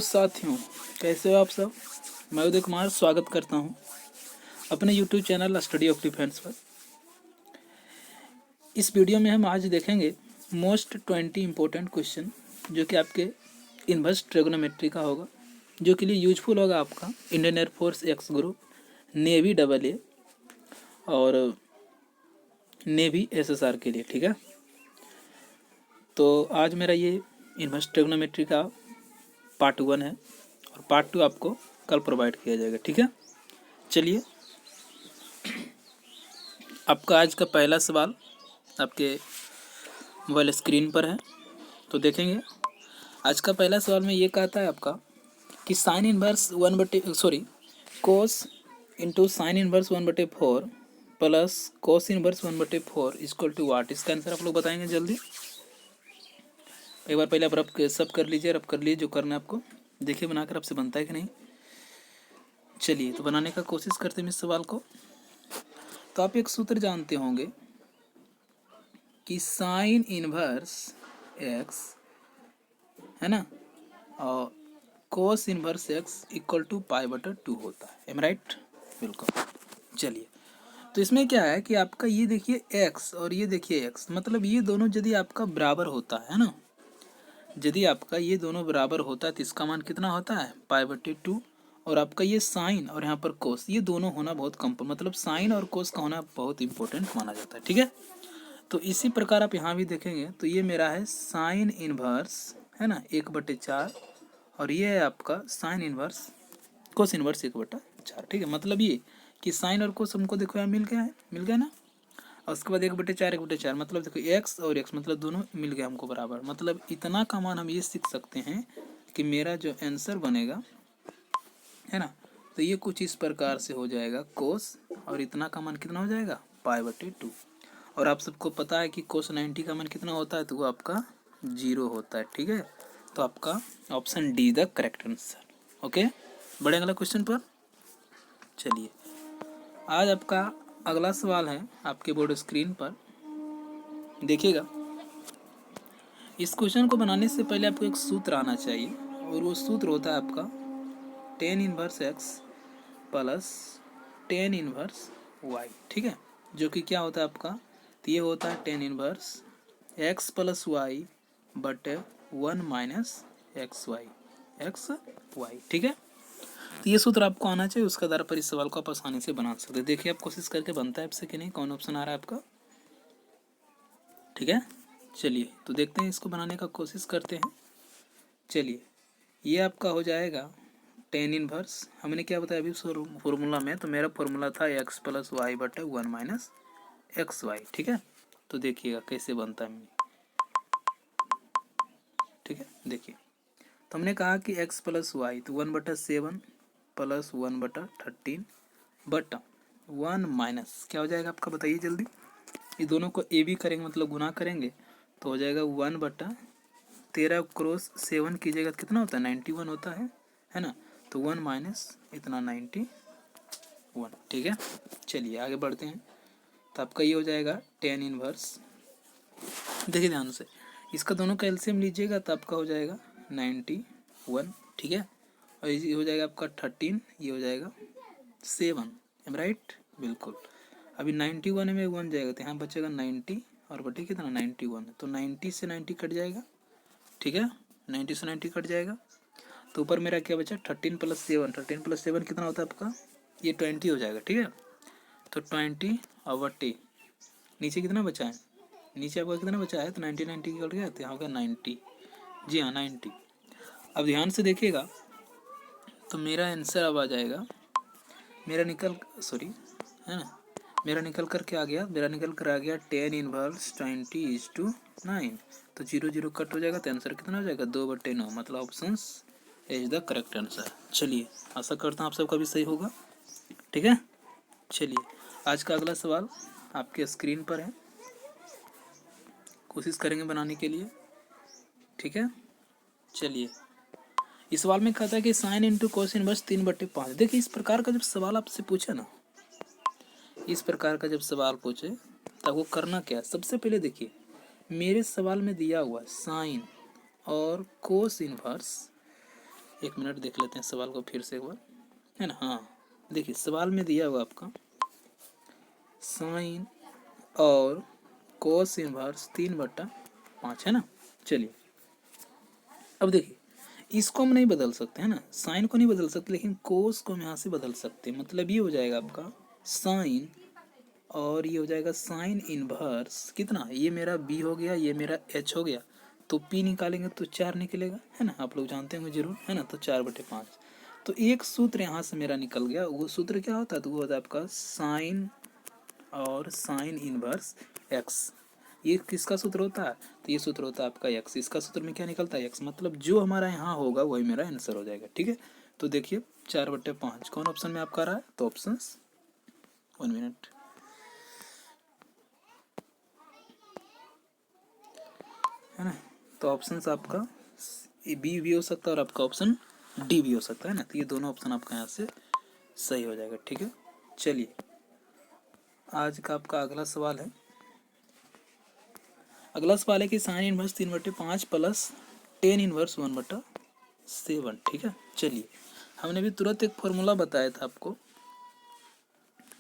साथियों, कैसे हो आप सब। मैं उदय कुमार स्वागत करता हूं अपने YouTube channel study of defence पर। इस वीडियो में हम आज देखेंगे मोस्ट 20 इम्पोर्टेंट क्वेश्चन जो कि आपके इन्वर्स ट्रिग्नोमेट्री का होगा, जो के लिए यूजफुल होगा आपका Indian air force x group, navy AA और नेवी SSR के लिए। ठीक है, तो आज मेरा ये इन्वर्स ट्रिग्नोमेट्री का पार्ट 1 है और पार्ट 2 आपको कल प्रोवाइड किया जाएगा। ठीक है, चलिए आपका आज का पहला सवाल आपके मोबाइल स्क्रीन पर है, तो देखेंगे। आज का पहला सवाल में ये कहता है आपका कि sine inverse cos into sine inverse 1/4 plus cos inverse 1/4 equal to what. इसका आंसर आप लोग बताएंगे जल्दी। एक बार पहले आप रब सब कर लीजिए, रब कर लीजिए जो करना है आपको। देखिए बनाकर आपसे बनता है कि नहीं। चलिए तो बनाने का कोशिश करते हैं इस सवाल को। तो आप एक सूत्र जानते होंगे कि साइन इनवर्स एक्स है ना और cos inverse x equal to π/2 होता है। Am right? बिल्कुल। चलिए तो इसमें क्या है कि आपका ये देखिए एक्स और ये देखिए एक्स, मतलब ये दोनों यदि आपका बराबर होता है ना, यदि आपका ये दोनों बराबर होता है तो इसका मान कितना होता है π/2। और आपका ये साइन और यहाँ पर कोस, ये दोनों होना बहुत कम, मतलब साइन और कोस का होना बहुत इंपॉर्टेंट माना जाता है। ठीक है, तो इसी प्रकार आप यहाँ भी देखेंगे तो ये मेरा है साइन इनवर्स है ना 1/4 और ये है आपका साइन इनवर्स कोस इनवर्स 1/4। ठीक है, मतलब ये कि साइन और कोस हमको देखो यहाँ मिल गया है, मिल गया ना। और उसके बाद 1/4 मतलब देखो एक्स और एक्स मतलब दोनों मिल गया हमको बराबर। मतलब इतना का मान हम ये सीख सकते हैं कि मेरा जो आंसर बनेगा है ना, तो ये कुछ इस प्रकार से हो जाएगा कोस और इतना का मान कितना हो जाएगा π/2। और आप सबको पता है कि कोस 90 का मान कितना होता है, तो वो आपका 0 होता है। ठीक है, तो आपका option D the correct answer. Okay, बढ़े अगला क्वेश्चन पर। चलिए आज आपका अगला सवाल है आपके बोर्ड स्क्रीन पर, देखिएगा। इस क्वेश्चन को बनाने से पहले आपको एक सूत्र आना चाहिए और वो सूत्र होता है आपका tan inverse x plus tan inverse y. ठीक है, जो कि क्या होता है आपका, तो ये होता है tan inverse x plus y बटे 1 माइनस एक्स वाई। ठीक है, तो ये सूत्र आपको आना चाहिए, उसके आधार पर इस सवाल को आप आसानी से बना सकते हैं। देखिए आप कोशिश करके बनता है आपसे कि नहीं, कौन ऑप्शन आ रहा है आपका। ठीक है, चलिए तो देखते हैं, इसको बनाने का कोशिश करते हैं। चलिए ये आपका हो जाएगा tan इनवर्स, हमने क्या बताया अभी फॉर्मूला में, तो मेरा फॉर्मूला था एक्स प्लस वाई बटे 1 माइनस एक्स वाई। ठीक है, तो देखिएगा कैसे बनता है। ठीक है, देखिए तो हमने कहा कि x प्लस वाई तो 1/7 प्लस 1/13 बटा 1 माइनस क्या हो जाएगा आपका, बताइए जल्दी। ये दोनों को ए बी करेंगे मतलब गुना करेंगे तो हो जाएगा 1/13 क्रॉस 7 कीजिएगा तो कितना होता है 91 होता है ना। तो 1 माइनस इतना 91। ठीक है, चलिए आगे बढ़ते हैं। तो आपका ये हो जाएगा tan इनवर्स, देखिए ध्यान से, इसका दोनों का एलसीएम लीजिएगा तो आपका हो जाएगा 91। ठीक है, और ये हो जाएगा आपका 13, ये हो जाएगा 7। Am right? बिल्कुल। अभी 91 में 1 जाएगा तो यहाँ बचेगा 90 और बटे कितना 91, तो 90 से 90 कट जाएगा। ठीक है, 90 से 90 कट जाएगा तो ऊपर मेरा क्या बचा 13 + 7, 13 + 7 कितना होता है आपका, ये 20 हो जाएगा। ठीक है, तो 20 और बटे नीचे कितना बचा है, नीचे आपका कितना बचा है, तो 90 कट गया तो यहाँ होगा 90। जी हाँ 90। अब ध्यान से देखिएगा तो मेरा आंसर अब आ जाएगा, मेरा निकल है ना, मेरा निकल कर क्या आ गया, मेरा निकल कर आ गया tan इनवर्स 20:9, तो 0 0 कट हो जाएगा तो आंसर कितना हो जाएगा 2/9, मतलब option is the correct answer. चलिए आशा करता हूँ आप सबका भी सही होगा। ठीक है, चलिए आज का अगला सवाल आपके स्क्रीन पर है, कोशिश करेंगे बनाने के लिए। ठीक है, चलिए इस सवाल में कहता है कि साइन इंटू कोस इनवर्स 3/5। देखिए इस प्रकार का जब सवाल आपसे पूछे ना, इस प्रकार का जब सवाल पूछे तब वो करना क्या है, सबसे पहले देखिए मेरे सवाल में दिया हुआ साइन और कोस इनवर्स एक मिनट देख लेते हैं सवाल को फिर से एक बार, है ना। हाँ देखिए सवाल में दिया हुआ आपका साइन और कोस इनवर्स 3/5 है ना। चलिए अब देखिए इसको हम नहीं बदल सकते है ना, साइन को नहीं बदल सकते, लेकिन कोस को हम यहाँ से बदल सकते हैं। मतलब ये हो जाएगा आपका साइन और ये हो जाएगा साइन इनवर्स कितना, ये मेरा बी हो गया, ये मेरा एच हो गया, तो पी निकालेंगे तो 4 निकलेगा, है ना। आप लोग जानते होंगे जरूर, है ना। तो 4/5। तो एक सूत्र यहाँ से मेरा निकल गया। वो सूत्र क्या होता है, तो वो होता है आपका साइन और साइन इनवर्स एक्स। ये किसका सूत्र होता है, तो ये सूत्र होता है आपका एक्स। इसका सूत्र में क्या निकलता है, एक्स। मतलब जो हमारा यहाँ होगा वही मेरा आंसर हो जाएगा, ठीक है। तो देखिए 4/5 कौन ऑप्शन में आपका रहा है, तो ऑप्शन 1 मिनट, है ना। तो ऑप्शन आपका बी भी हो सकता है और आपका ऑप्शन डी भी हो सकता है ना। तो ये दोनों ऑप्शन आपका यहाँ से सही हो जाएगा, ठीक है। चलिए आज का आपका अगला सवाल है। अगला सवाल है कि sine inverse 3/5 plus tan inverse 1/7, ठीक है। चलिए हमने भी तुरंत एक फॉर्मूला बताया था आपको।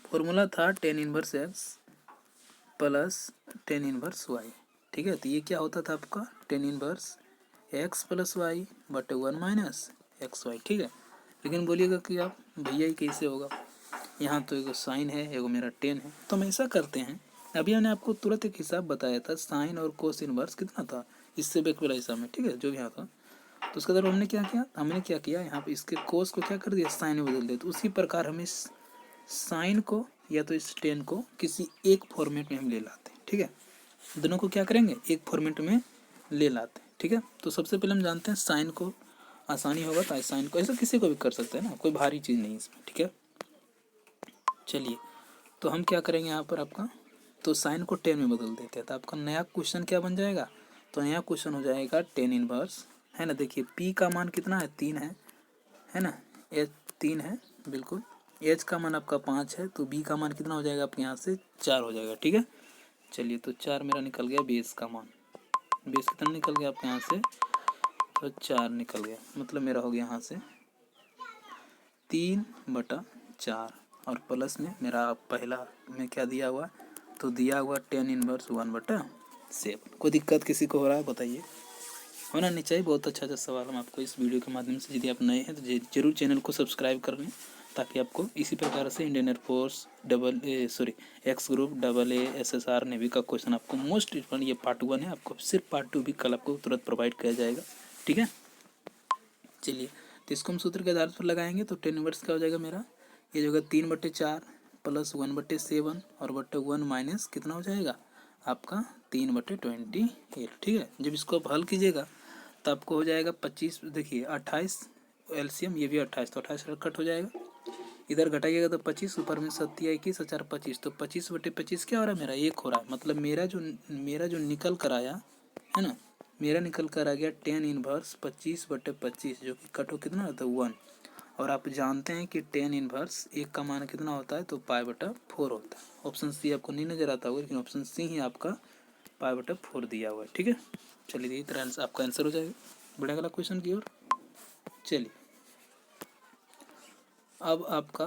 फॉर्मूला था tan inverse x plus tan inverse y, ठीक है। तो ये क्या होता था आपका tan inverse x plus y बटे 1 माइनस एक्स वाई, ठीक है। लेकिन बोलिएगा कि आप भैया ये कैसे होगा, यहाँ तो एगो साइन है, एगो मेरा टेन है। तो हम ऐसा करते हैं, अभी मैंने आपको तुरंत एक हिसाब बताया था, साइन और कोस इनवर्स कितना था इससे बैक वाला हिसाब में, ठीक है, जो यहाँ था। तो उसके बाद हमने क्या किया यहाँ पे इसके कोस को क्या कर दिया, साइन में बदल दिया। तो उसी प्रकार हम इस साइन को या तो इस टेन को किसी एक फॉर्मेट में हम ले लाते हैं, ठीक है। दोनों को क्या करेंगे, एक फॉर्मेट में ले लाते हैं, ठीक है। तो सबसे पहले हम जानते हैं साइन को आसानी होगा, तो साइन को ऐसा किसी को भी कर सकते हैं ना, कोई भारी चीज़ नहीं इसमें, ठीक है। चलिए तो हम क्या करेंगे यहाँ पर आपका, तो साइन को टेन में बदल देते हैं। तो आपका नया क्वेश्चन क्या बन जाएगा, तो नया क्वेश्चन हो जाएगा टेन इनवर्स, है ना। देखिए पी का मान कितना है, 3 है ना। एच 3 है बिल्कुल। एच का मान आपका 5 है, तो बी का मान कितना हो जाएगा आपके यहाँ से 4 हो जाएगा, ठीक है। चलिए तो 4 मेरा निकल गया बेस का मान। बेस कितना निकल गया आपके यहाँ से, तो 4 निकल गया। मतलब मेरा हो गया यहाँ से 3/4 और प्लस में मेरा पहला में क्या दिया हुआ, तो दिया हुआ टेन इनवर्स 1/7। कोई दिक्कत किसी को हो रहा है बताइए, होना नहीं चाहिए। बहुत अच्छा सवाल हम आपको इस वीडियो के माध्यम से, यदि आप नए हैं तो जरूर चैनल को सब्सक्राइब कर लें, ताकि आपको इसी प्रकार से Indian air force x group AA SSR navy का क्वेश्चन आपको मोस्ट इम्पोर्टेंट, ये पार्ट 1 है, आपको सिर्फ पार्ट 2 भी कल आपको तुरंत प्रोवाइड किया जाएगा, ठीक है। चलिए तो इसको हम सूत्र के आधार पर लगाएंगे। तो टेन इनवर्स क्या हो जाएगा मेरा, ये जो है 3/4 प्लस 1/7 और बटे 1 माइनस कितना हो जाएगा आपका 3/28, ठीक है। जब इसको आप हल कीजिएगा तो आपको हो जाएगा 25, देखिए 28 एलसीएम, ये भी 28, तो 28 कट हो जाएगा, इधर घटाइएगा तो 25, ऊपर में 7 21 4 25, तो 25/25 क्या हो रहा है मेरा 1 हो रहा है। मतलब मेरा जो निकल कर आया है ना, मेरा निकल कर आ गया टेन इनवर्स 25/25, जो कि कट हो कितना होता है 1। और आप जानते हैं कि टेन इनवर्स एक का मान कितना होता है, तो π/4 होता है। ऑप्शन सी आपको नहीं नजर आता होगा, लेकिन ऑप्शन सी ही आपका π/4 दिया हुआ है, ठीक है। चलिए इस तरह आपका आंसर हो जाएगा। बढ़िया अगला क्वेश्चन की ओर। चलिए अब आपका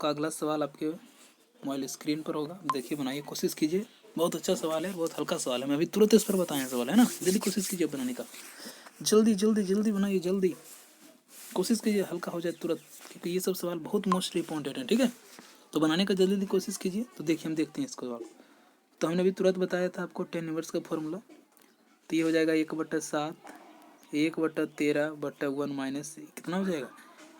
अगला सवाल आपके मोबाइल स्क्रीन पर होगा, देखिए बनाइए, कोशिश कीजिए। बहुत अच्छा सवाल है, बहुत हल्का सवाल है, मैं अभी तुरंत इस पर बताएं सवाल, है ना। जल्दी कोशिश कीजिए बनाने का, जल्दी जल्दी जल्दी बनाइए, जल्दी कोशिश कीजिए हल्का हो जाए तुरंत, क्योंकि ये सब सवाल बहुत मोस्ट इंपॉर्टेंट है, ठीक है। तो बनाने का जल्दी जल्दी कोशिश कीजिए। तो देखिए हम देखते हैं इसको सवाल। तो हमने अभी तुरंत बताया था आपको टेन इनवर्स का फॉर्मूला, तो ये हो जाएगा 1/7 1/13/1 माइनस कितना हो जाएगा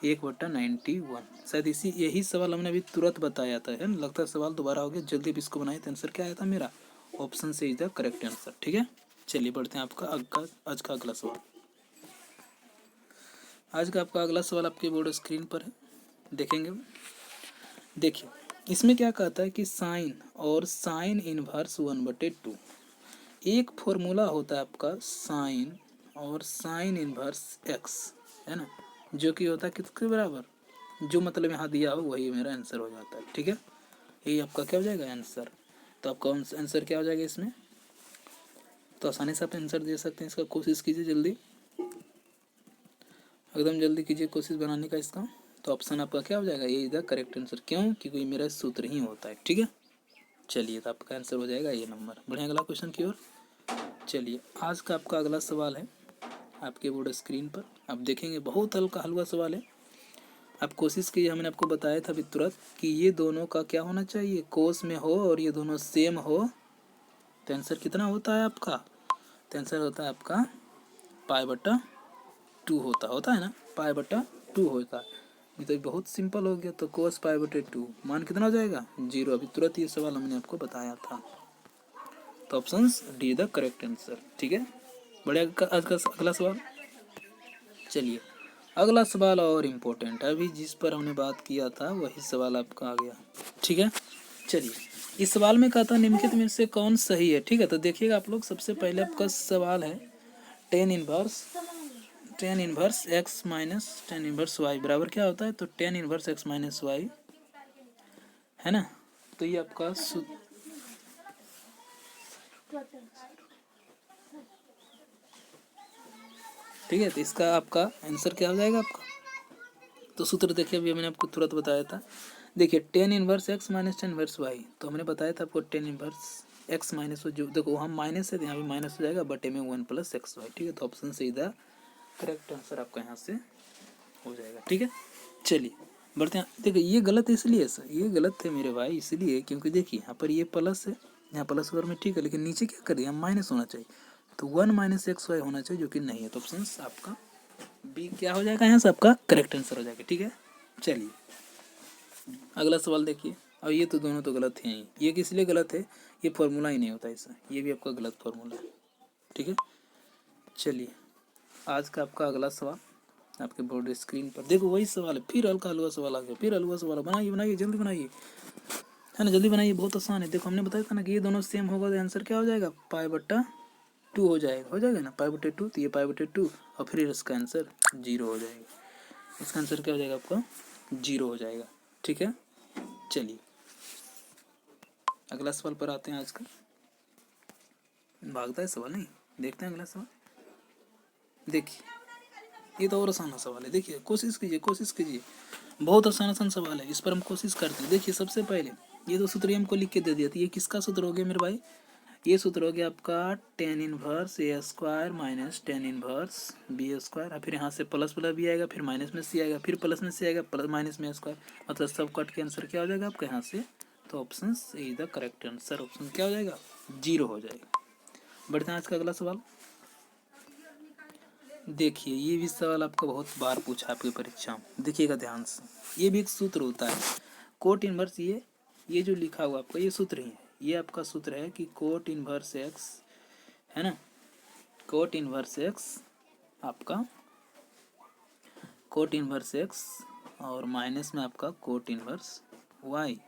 1/91। शायद यही सवाल हमने अभी तुरंत बताया था, है ना। लगता है सवाल दोबारा हो गया, जल्दी भी इसको बनाए। तो आंसर क्या आया था मेरा, ऑप्शन से इज द करेक्ट आंसर, ठीक है। चलिए बढ़ते हैं आपका आज का अगला सवाल। आज का आपका अगला सवाल आपके बोर्ड स्क्रीन पर है, देखेंगे। देखिए इसमें क्या कहता है कि साइन और साइन इनवर्स 1/2, एक फॉर्मूला होता है आपका साइन और साइन इनवर्स एक्स, है ना, जो कि होता है किसके बराबर, जो मतलब यहाँ दिया हो वही मेरा आंसर हो जाता है, ठीक है। यही आपका क्या हो जाएगा आंसर। तो आपका आंसर क्या हो जाएगा इसमें, तो आसानी से आप आंसर दे सकते हैं इसका। कोशिश कीजिए जल्दी, एकदम जल्दी कीजिए कोशिश बनाने का इसका। तो ऑप्शन आपका क्या हो जाएगा, ये इधर करेक्ट आंसर। क्यों? क्योंकि मेरा सूत्र ही होता है। ठीक है, चलिए तो आपका आंसर हो जाएगा ये नंबर। बढ़िया, अगला क्वेश्चन की ओर चलिए। आज का आपका अगला सवाल है आपके बोर्ड स्क्रीन पर, आप देखेंगे बहुत हल्का हलवा सवाल है। आप कोशिश कीजिए, हमने आपको बताया था अभी तुरंत कि ये दोनों का क्या होना चाहिए, कोस में हो और ये दोनों सेम हो। तो आंसर कितना होता है आपका, तो आंसर होता है आपका π/2 होता है ना, π/2 होता है। ये तो बहुत सिंपल हो गया। तो कोस π/2 मान कितना हो जाएगा, 0। अभी तुरंत ये सवाल हमने आपको बताया था। तो option D the correct answer. ठीक है, बढ़िया। आज का अगला सवाल, चलिए अगला सवाल और इम्पोर्टेंट है। अभी जिस पर हमने बात किया था वही सवाल आपका आ गया। ठीक है, चलिए इस सवाल में कहा था निम्नलिखित में से कौन सही है। ठीक है, तो देखिएगा आप लोग, सबसे पहले आपका सवाल है tan inverse x minus tan inverse y बराबर क्या होता है, तो tan inverse x minus y है ना। तो ये आपका ठीक है, तो इसका आपका आंसर क्या हो जाएगा आपका। तो सूत्र देखिए, अभी मैंने आपको तुरंत बताया था। देखिए tan inverse x minus tan inverse y, तो हमने बताया था आपको टेन इनवर्स एक्स माइनस, जो देखो हम माइनस है तो यहाँ भी माइनस हो जाएगा, बटे में 1 + x y। ठीक है, तो ऑप्शन से इधर करेक्ट आंसर आपका यहाँ से हो जाएगा। ठीक है, चलिए बढ़ते हैं। देखिए ये गलत है, इसलिए सर ये गलत है मेरे भाई, इसलिए क्योंकि देखिए यहाँ पर ये प्लस है, यहाँ प्लस ओवर में ठीक है, लेकिन नीचे क्या कर दिया, माइनस होना चाहिए। तो 1 - x y होना चाहिए, जो कि नहीं है। तो ऑप्शन आपका बी क्या हो जाएगा, यहाँ से आपका करेक्ट आंसर हो जाएगा। ठीक है, चलिए अगला सवाल देखिए। अब ये तो दोनों तो गलत हैं ही। ये किस लिए गलत है, ये फॉर्मूला ही नहीं होता इसका, ये भी आपका गलत फॉर्मूला है। ठीक है, चलिए आज का आपका अगला सवाल आपके बोर्ड स्क्रीन पर देखो, वही सवाल है, फिर हल्का हलवा सवाल आ गया, फिर हलवा सवाल। बनाइए बनाइए जल्दी बनाइए, है ना, जल्दी बनाइए, बहुत आसान है। देखो हमने बताया था ना कि ये दोनों सेम होगा तो आंसर क्या हो जाएगा, π/2 हो जाएगा ना, π/2। तो ये π/2 और फिर इसका आंसर 0 हो जाएगा। इसका आंसर क्या हो जाएगा आपका, 0 हो जाएगा। ठीक है, चलिए अगला सवाल पर आते हैं। आज का भागता है सवाल, नहीं देखते हैं अगला सवाल। देखिए ये तो और आसान सवाल है। देखिए कोशिश कीजिए, बहुत आसान सवाल है, इस पर हम कोशिश करते हैं। देखिए सबसे पहले ये दो सूत्र हमको लिख के दे दिया था। ये किसका सूत्र हो गया मेरे भाई, ये सूत्र हो गया आपका tan inverse A square minus tan inverse B square. फिर यहाँ से प्लस बी आएगा, फिर माइनस में सी आएगा, फिर प्लस में सी आएगा, प्लस माइनस में स्क्वायर, मतलब सब कट के आंसर क्या हो जाएगा आपका यहाँ से। तो option is the correct answer. Option क्या हो जाएगा, 0 हो जाएगा। बढ़ते हैं आज का अगला सवाल। देखिए ये भी सवाल आपका बहुत बार पूछा आपकी परीक्षा में, देखिएगा ध्यान से। ये भी एक सूत्र होता है कोट इनवर्स, ये जो लिखा हुआ आपका ये सूत्र ही है। ये आपका सूत्र है कि कोट इनवर्स एक्स, है ना, कोट इनवर्स एक्स आपका कोट इनवर्स एक्स और माइनस में आपका कोट इनवर्स वाई।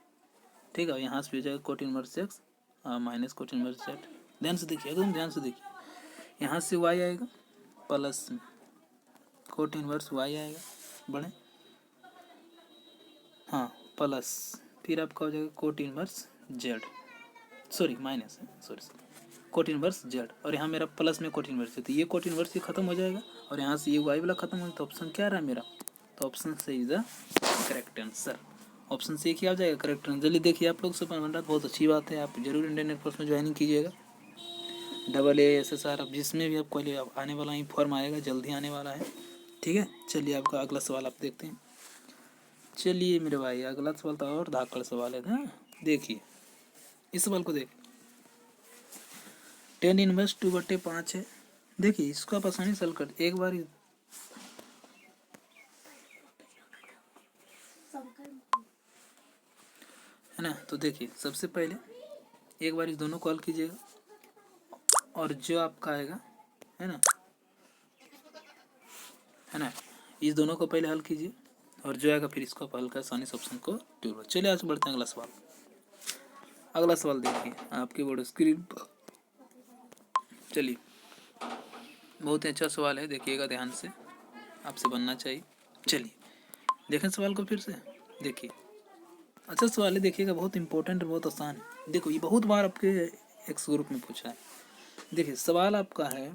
ठीक है, यहाँ से हो जाएगा cot inverse x minus cot inverse Z. ध्यान से देखिए, एकदम ध्यान से देखिए, यहाँ से वाई आएगा प्लस में कोट इनवर्स वाई आएगा, बढ़े हाँ प्लस, फिर आपका हो जाएगा cot inverse Z, sorry minus है, सॉरी कोट इनवर्स जेड, और यहाँ मेरा प्लस में कोट इनवर्स है। तो ये कोट इनवर्स ये खत्म हो जाएगा और यहाँ से ये वाई वाला खत्म हो जाएगा। तो ऑप्शन क्या रहा मेरा, तो ऑप्शन से is the correct answer. Option से क्या हो जाएगा करेक्ट आंसर। जल्दी देखिए आप लोग, सुपर बन रहा, बहुत अच्छी बात है। आप जरूर इंडियन एयरफोर्स में ज्वाइनिंग कीजिएगा, AA SSR, अब जिसमें भी आपको आने वाला ही फॉर्म आएगा, जल्दी आने वाला है। ठीक है, चलिए आपका अगला सवाल आप देखते हैं। चलिए मेरे भाई अगला सवाल तो और धाकड़ सवाल है ना। देखिए इस सवाल को देख, टेन इनवर्स 2/5 है। देखिए इसको आप आसानी से हल कर एक बार है ना। तो देखिए सबसे पहले एक बार इस दोनों को हल कीजिएगा, और जो आपका आएगा है ना, इस दोनों को पहले हल कीजिए और जो आएगा फिर इसको हल कर आसानी से ऑप्शन को ढूंढो। चलिए आज बढ़ते हैं अगला सवाल। अगला सवाल देखिए आपके बोर्ड स्क्रीन पर। चलिए बहुत ही अच्छा सवाल है, देखिएगा ध्यान से, आपसे बनना चाहिए। चलिए देखें सवाल को फिर से, देखिए अच्छा सवाल है, देखिएगा बहुत इंपॉर्टेंट, बहुत आसान है। देखो ये बहुत बार आपके एक्स ग्रुप में पूछा है। देखिए सवाल आपका है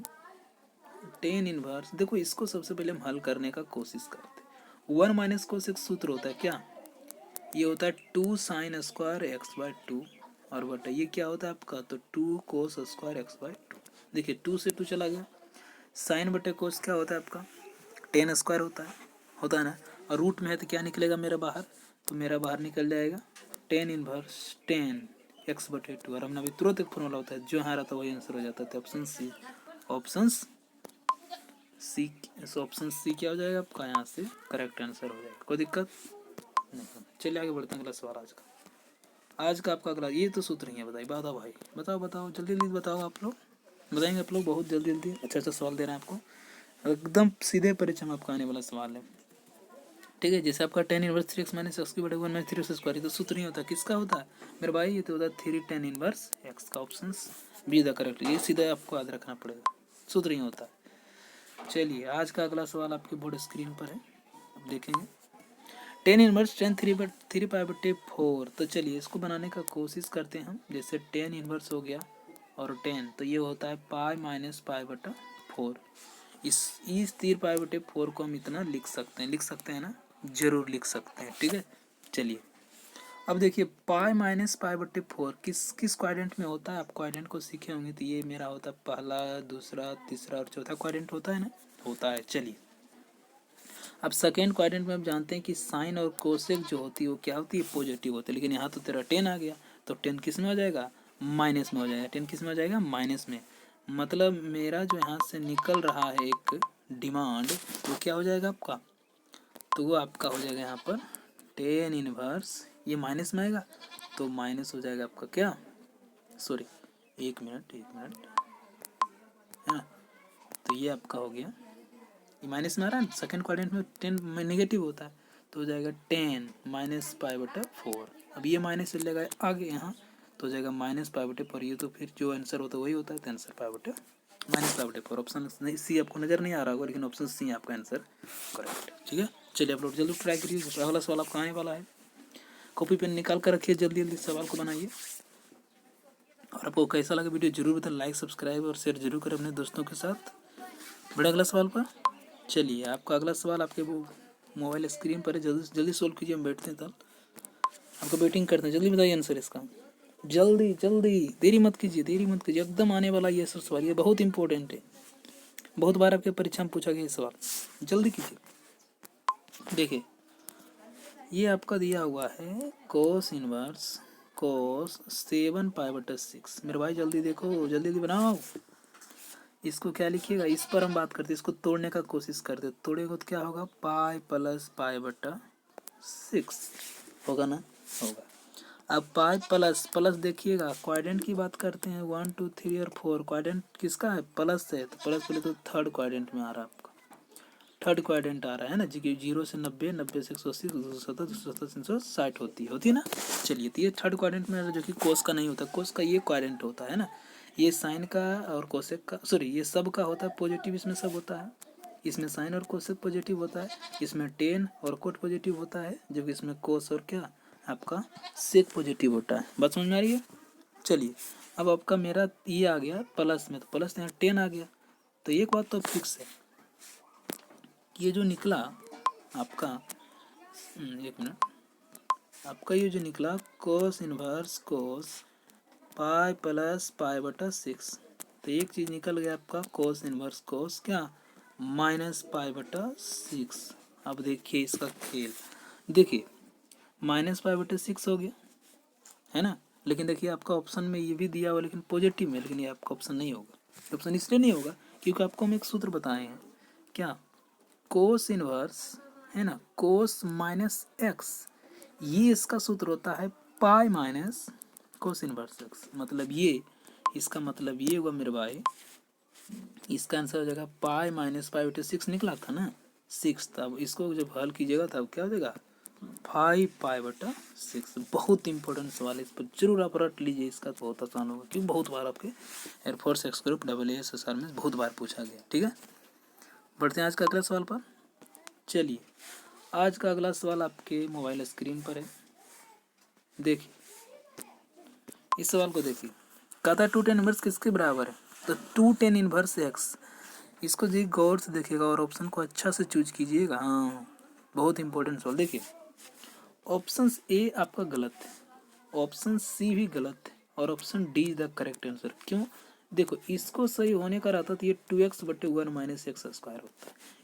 टेन इनवर्स। देखो इसको सबसे पहले हम हल करने का कोशिश करते हैं। 1 माइनस कोस एक सूत्र होता है क्या, ये होता है 2 साइन स्क्वायर एक्स बाय 2 और बटा ये क्या होता है आपका, तो 2 कोस स्क्वायर एक्स बाय 2। देखिए 2 से 2 चला गया, साइन बटे कोस क्या होता है आपका 10 स्क्वायर होता है ना, और रूट में है तो क्या निकलेगा मेरा बाहर, तो मेरा बाहर निकल जाएगा 10 इनवर्स 10 एक्स बटे 2। और हमने अभी तुरंत एक फॉर्मूला होता है जो यहाँ रहता है वही आंसर हो जाता है, तो option C, option C, option C क्या हो जाएगा आपका यहाँ से करेक्ट आंसर हो जाएगा। कोई दिक्कत नहीं। चलिए आगे बढ़ते हैं अगला सवाल आज का आपका अगला, ये तो सूत्र ही है बताइए, बताओ भाई बताओ जल्दी जल्दी बताओ, आप लोग बताएंगे, आप लोग बहुत जल्दी जल्दी अच्छा सवाल दे रहे हैं आपको, एकदम सीधे परीक्षा में आपका आने वाला सवाल है। ठीक है, जैसे आपका 10 इनवर्स 3x माइनस एक्स की बटे 1 माइनस 3 स्क्वायर, तो सूत्र नहीं होता, किसका होता है मेरे भाई, ये तो होता है 3 10 इनवर्स एक्स का, ऑप्शन बी द करेक्ट। ये सीधा आपको याद रखना पड़ेगा, सूत्र नहीं होता। चलिए आज का अगला सवाल आपके बोर्ड स्क्रीन पर है, अब देखेंगे 10 इनवर्स 10 3 पाई बटे 4। तो चलिए इसको बनाने का कोशिश करते हैं हम। जैसे 10 इनवर्स हो गया और 10, तो ये होता है पाई माइनस पाई बटा 4। इस 3 पाई बटे 4 को हम इतना लिख सकते हैं ना, जरूर लिख सकते हैं। ठीक है, चलिए अब देखिए पाई माइनस पाई बटे 4 किस क्वाड्रेंट में होता है, आप क्वाड्रेंट को सीखे होंगे, तो ये मेरा होता है पहला, दूसरा, तीसरा और चौथा क्वाड्रेंट होता है ना, होता है। चलिए अब सेकेंड क्वाड्रेंट में आप जानते हैं कि साइन और कोसेक जो होती है वो क्या होती है, पॉजिटिव होती है, लेकिन यहाँ तो तेरा 10 आ गया, तो 10 किस में हो जाएगा, माइनस में हो जाएगा। 10 किस में हो जाएगा, माइनस में। मतलब मेरा जो यहाँ से निकल रहा है एक डिमांड, वो क्या हो जाएगा आपका, तो वो आपका हो जाएगा यहाँ पर 10 इनवर्स, ये माइनस में आएगा तो माइनस हो जाएगा आपका क्या, सॉरी एक मिनट है ना, तो ये आपका हो गया, ये माइनस में आ रहा है, सेकेंड क्वाड्रेंट में 10 में नेगेटिव होता है, तो हो जाएगा 10 माइनस पाई बटा 4। अब ये माइनस चल जाएगा आगे यहाँ, तो हो जाएगा माइनस पाई बटे 4। ये तो फिर जो आंसर होता है वही होता है, तो आंसर पाई बटे माइनस पाई बटे 4। ऑप्शन सी आपको नजर नहीं आ रहा होगा, लेकिन ऑप्शन सी आपका आंसर करेक्ट। ठीक है, चलिए आप लोग जल्दी ट्राई करिए, अगला सवाल आपका आने वाला है, कॉपी पेन निकाल कर रखिए, जल्दी जल्दी सवाल को बनाइए। और आपको कैसा लगा वीडियो जरूर बताएं, लाइक सब्सक्राइब और शेयर जरूर करें अपने दोस्तों के साथ। बड़े अगला सवाल पर चलिए, आपका अगला सवाल आपके वो मोबाइल स्क्रीन पर है, जल्दी जल्दी सोल्व कीजिए, हम बैठते हैं तब आपको वेटिंग करते हैं, जल्दी बताइए आंसर इसका, जल्दी जल्दी, देरी मत कीजिए, एकदम आने वाला ये सर सवाल, ये बहुत इंपॉर्टेंट है, बहुत बार आपके परीक्षा में पूछा गया ये सवाल, जल्दी कीजिए। देखिए ये आपका दिया हुआ है कोस इनवर्स कोस 7 पाई बटा 6। मेरे भाई जल्दी देखो, जल्दी जल्दी बनाओ, इसको क्या लिखिएगा, इस पर हम बात करते हैं, इसको तोड़ने का कोशिश करते, तोड़ेगा तो क्या होगा, पाई प्लस पाई बटा 6 होगा ना, होगा। अब पाई प्लस प्लस देखिएगा, क्वाड्रेंट की बात करते हैं, 1 2 3 और 4 क्वाड्रेंट किसका है, प्लस है, तो प्लस बोले तो थर्ड क्वाड्रेंट में आ रहा है आपका, थर्ड क्वाड्रेंट आ रहा है ना जी, 0 से 90, 90 से 180, 270, 270, 360 होती है ना। चलिए तो ये थर्ड क्वाड्रेंट में जो कि कोस का नहीं होता, कोस का ये क्वाड्रेंट होता है ना, ये साइन का और कोसेक का, सॉरी ये सब का होता है पॉजिटिव, इसमें सब होता है, इसमें साइन और कोसेक पॉजिटिव होता है, इसमें टेन और कोट पॉजिटिव होता है, जबकि इसमें कोस और क्या आपका सेक पॉजिटिव होता है। बात समझ में आ रही है। चलिए अब आपका मेरा ये आ गया प्लस में, तो प्लस यहाँ 10 आ गया, तो एक बात तो फिक्स है, ये जो निकला आपका, एक मिनट, आपका ये जो निकला कोस इनवर्स कोस पाई प्लस पाई बटा 6, तो एक चीज़ निकल गया आपका कोस इनवर्स कोस क्या माइनस पाई बटा 6। अब देखिए इसका खेल, देखिए माइनस पाई बटा 6 हो गया है ना, लेकिन देखिए आपका ऑप्शन में ये भी दिया हुआ लेकिन पॉजिटिव में, लेकिन ये आपका ऑप्शन नहीं होगा, ऑप्शन इसलिए नहीं होगा क्योंकि आपको हम एक सूत्र बताए हैं क्या, कोस इनवर्स है ना, कोस माइनस एक्स, ये इसका सूत्र होता है pi minus cos inverse x, मतलब ये इसका मतलब ये हुआ मेरे भाई, इसका आंसर हो जाएगा पाई माइनस पाई बटे 6 निकला था ना 6, तब इसको जब हल कीजिएगा तब क्या हो जाएगा 5 पाई बटा 6। बहुत इंपॉर्टेंट सवाल है, इस पर जरूर आप रट लीजिए, इसका तो बहुत आसान होगा क्योंकि बहुत बार आपके एयरफोर्स एक्स ग्रुप AASSR में बहुत बार पूछा गया। ठीक है, बढ़ते हैं आज का अगला सवाल पर। चलिए आज का अगला सवाल आपके मोबाइल स्क्रीन पर है, देखिए इस सवाल को देखिए, कहता है 2 10 इनवर्स किसके बराबर है, तो 2tan इनवर्स एक्स, इसको जी गौर से देखिएगा और ऑप्शन को अच्छा से चूज कीजिएगा। हाँ, बहुत इंपॉर्टेंट सवाल। देखिए ऑप्शन ए आपका गलत है, ऑप्शन सी भी गलत है, और option D is the correct answer. क्यों? देखो इसको सही होने का रहता तो ये 2x/1 - x² होता है,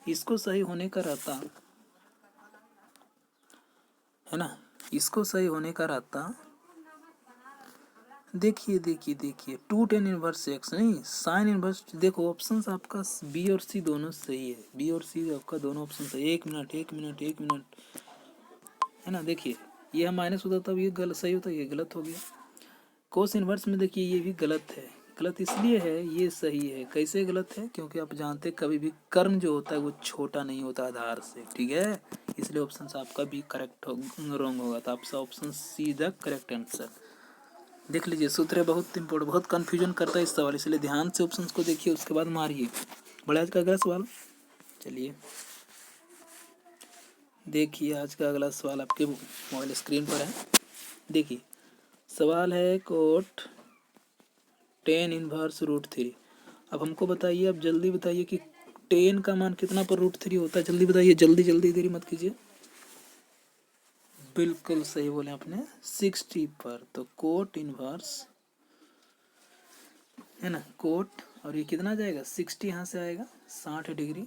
इसको सही होने का रहता है ना, इसको सही होने का रहता। देखिए 2tan इनवर्स एक्स नहीं, साइन इनवर्स। देखो ऑप्शन आपका बी और सी दोनों सही है, बी और सी आपका दोनों ऑप्शन सही। एक मिनट है ना। देखिए ये माइनस होता तब ये गलत सही होता, ये गलत हो गया। कोस इनवर्स में देखिए ये भी गलत है, गलत इसलिए है, ये सही है। कैसे गलत है? क्योंकि आप जानते कभी भी कर्म जो होता है वो छोटा नहीं होता आधार से, ठीक है, इसलिए ऑप्शन आपका भी करेक्ट रॉन्ग होगा। तो आपका option see the correct answer. देख लीजिए सूत्र है बहुत इंपॉर्टेंट, बहुत कन्फ्यूजन करता है इस सवाल, इसलिए ध्यान से ऑप्शंस को देखिए उसके बाद मारिए। बड़ा आज का अगला सवाल, चलिए देखिए आज का अगला सवाल आपके मोबाइल स्क्रीन पर है। देखिए सवाल है कोट tan इनवर्स √3। अब हमको बताइए, अब जल्दी बताइए कि tan का मान कितना पर √3 होता है। जल्दी बताइए, जल्दी देरी मत कीजिए। बिल्कुल सही बोले आपने, 60 पर। तो कोट इनवर्स है ना, कोट, और ये कितना जाएगा 60, यहाँ से आएगा 60 डिग्री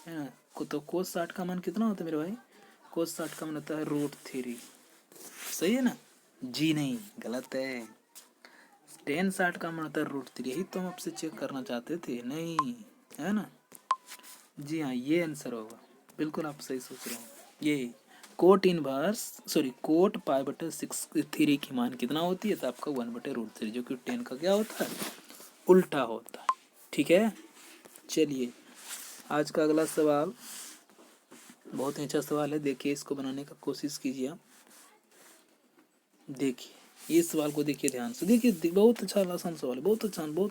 है ना। तो कोस 60 का मान कितना होता है मेरे भाई? कोस 60 का मान होता है √3। सही है ना? जी नहीं, गलत है। tan 60 का मान होता है √3, यही तो हम आपसे चेक करना चाहते थे, नहीं है ना। जी हाँ, ये आंसर होगा, बिल्कुल आप सही सोच रहे हैं। ये कोट इनवर्स सॉरी कोट π/6 की मान कितना होती है? तो आपका 1/√3, जो कि tan का क्या होता है? उल्टा होता है, ठीक है। चलिए आज का अगला सवाल बहुत ही अच्छा सवाल है, देखिए इसको बनाने का कोशिश कीजिए आप। देखिए इस सवाल को देखिए ध्यान से, देखिए बहुत अच्छा आसान सवाल है, बहुत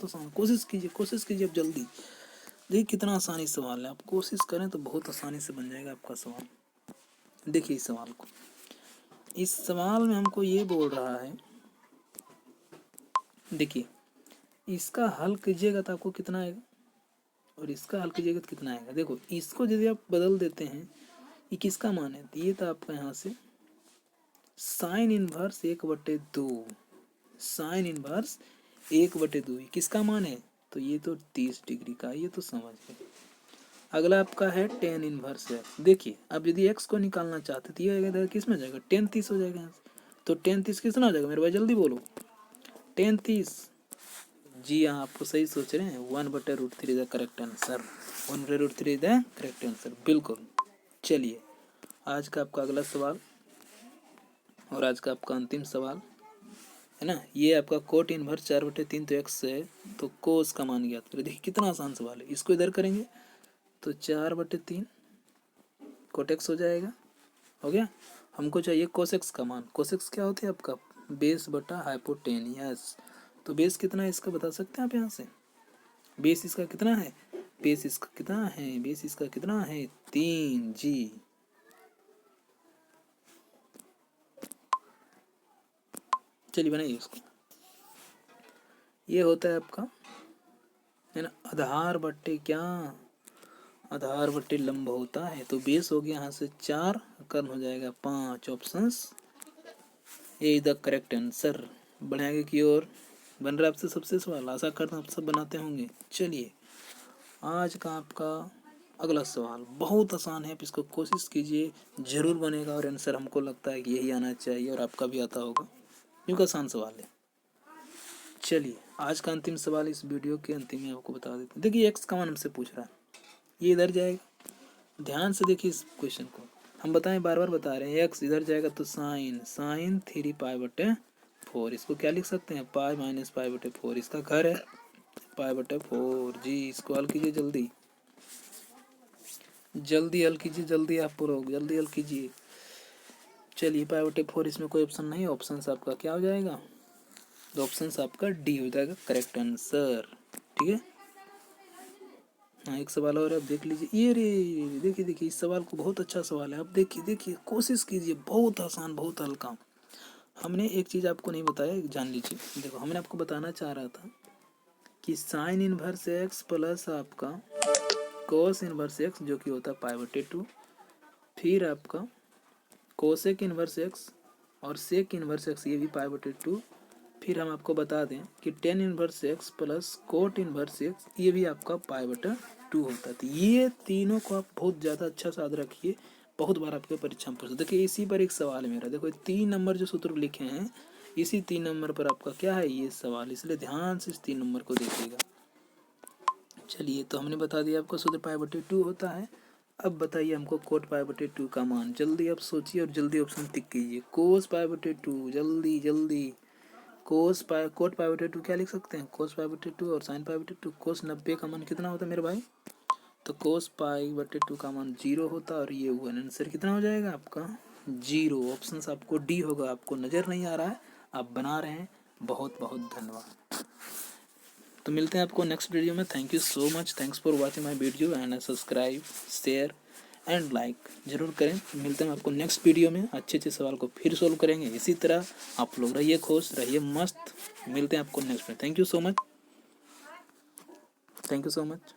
आसान। कोशिश कीजिए अब जल्दी। देखिए कितना आसानी सवाल है, आप कोशिश करें तो बहुत आसानी से बन जाएगा आपका सवाल। देखिए इस सवाल को, इस सवाल में हमको ये बोल रहा है, देखिए इसका हल कीजिएगा तो आपको कितना आएगा, और इसका हल कीजिएगा तो कितना आएगा। देखो इसको यदि आप बदल देते हैं, ये किसका मान है? तो ये तो आपका यहाँ से साइन इनवर्स 1/2, साइन इनवर्स 1/2 किसका मान है? तो ये तो 30 डिग्री का, ये तो समझ गए। अगला आपका है tan इनवर्स एक्स। देखिए अब यदि एक्स को निकालना चाहते तो ये किस में जाएगा? tan 30 हो जाएगा यहाँ से। तो tan 30 कितना हो जाएगा मेरे भाई? जल्दी बोलो, tan 30। जी हाँ, आपको सही सोच रहे हैं, 1/√3 the correct answer, 1/√3 the correct answer, बिल्कुल। चलिए आज का आपका अगला सवाल और आज का आपका अंतिम सवाल है ना। ये आपका कोट इनवर्स 4/3 तो एक्स है, तो कोस का मान ज्ञात करें। देखिए कितना आसान सवाल है, इसको इधर करेंगे तो 4/3 कोट एक्स हो जाएगा, हो गया। हमको चाहिए कोस एक्स का मान। कोस एक्स क्या होता है आपका? बेस बटा हाइपोटेनियस। तो बेस कितना है इसका बता सकते हैं आप यहाँ से? बेस इसका कितना है? बेस इसका कितना है? बेस इसका कितना है? 3 जी। चलिए बनाइए इसको। ये होता है आपका है ना आधार बट्टे क्या? आधार बट्टे लंब होता है। तो बेस हो गया यहाँ से 4, कर्ण हो जाएगा 5। Options A the correct answer. बढ़ाएंगे की ओर बन रहा है आपसे सबसे सवाल, आशा करता हूँ आप सब बनाते होंगे। चलिए आज का आपका अगला सवाल बहुत आसान है, आप इसको कोशिश कीजिए, जरूर बनेगा और आंसर हमको लगता है कि यही आना चाहिए और आपका भी आता होगा, क्योंकि आसान सवाल है। चलिए आज का अंतिम सवाल इस वीडियो के अंतिम में आपको बता देते हैं। देखिए एक्स का मान हमसे पूछ रहा है, ये इधर जाएगा, ध्यान से देखिए इस क्वेश्चन को, हम बताएं बार बार बता रहे हैं। एक्स इधर जाएगा तो साइन 3π/4, इसको क्या लिख सकते हैं? पाई माइनस π/4, इसका घर है π/4 जी। इसको हल कीजिए जल्दी हल कीजिए, जल्दी आप पूरा जल्दी हल कीजिए। चलिए π/4 इसमें कोई ऑप्शन नहीं है, ऑप्शन आपका क्या हो जाएगा? तो ऑप्शन आपका डी हो जाएगा करेक्ट आंसर, ठीक है। हाँ एक सवाल और है, अब देख लीजिए। ये रे देखिए इस सवाल को, बहुत अच्छा सवाल है। अब देखिए कोशिश कीजिए, बहुत आसान बहुत हल्का। हमने एक चीज़ आपको नहीं बताया, जान लीजिए। देखो हमने आपको बताना चाह रहा था कि साइन इनवर्स एक्स प्लस आपका कोस इनवर्स एक्स जो कि होता है पाई/2, फिर आपका कोसेक इनवर्स एक्स और सेक इनवर्स एक्स ये भी पाई/2, फिर हम आपको बता दें कि ten inverse x plus cot inverse x ये भी आपका पाई/2 होता है। तो ये तीनों को आप बहुत ज़्यादा अच्छा से याद रखिए, बहुत बार आपके परीक्षा में पूछते। देखिए इसी पर एक सवाल है मेरा, देखो 3 नंबर जो सूत्र लिखे हैं इसी 3 नंबर पर आपका क्या है ये सवाल, इसलिए ध्यान से इस 3 नंबर को देखिएगा। चलिए तो हमने बता दिया आपको सूत्र पाई/2 होता है। अब बताइए हमको कोट पाई/2 का मान, जल्दी आप सोचिए और जल्दी ऑप्शन टिक कीजिए। कोस पाई/2, जल्दी जल्दी। कोट पाई/2 क्या लिख सकते हैं, कोस पाई/2 और साइन पाई/2। कोस 90 का मान कितना होता है मेरे भाई, तो कोस पाई/2 का मान 0 होता है और ये हुआ आंसर कितना हो जाएगा आपका 0। ऑप्शन आपको डी होगा, आपको नज़र नहीं आ रहा है, आप बना रहे हैं। बहुत बहुत धन्यवाद। तो मिलते हैं आपको नेक्स्ट वीडियो में। Thank you so much, thanks for watching my video and subscribe share and like जरूर करें। मिलते हैं आपको नेक्स्ट वीडियो में, अच्छे अच्छे सवाल को फिर सोल्व करेंगे। इसी तरह आप लोग रहिए खुश, रहिए मस्त। मिलते हैं आपको नेक्स्ट में। Thank you so much, thank you so much.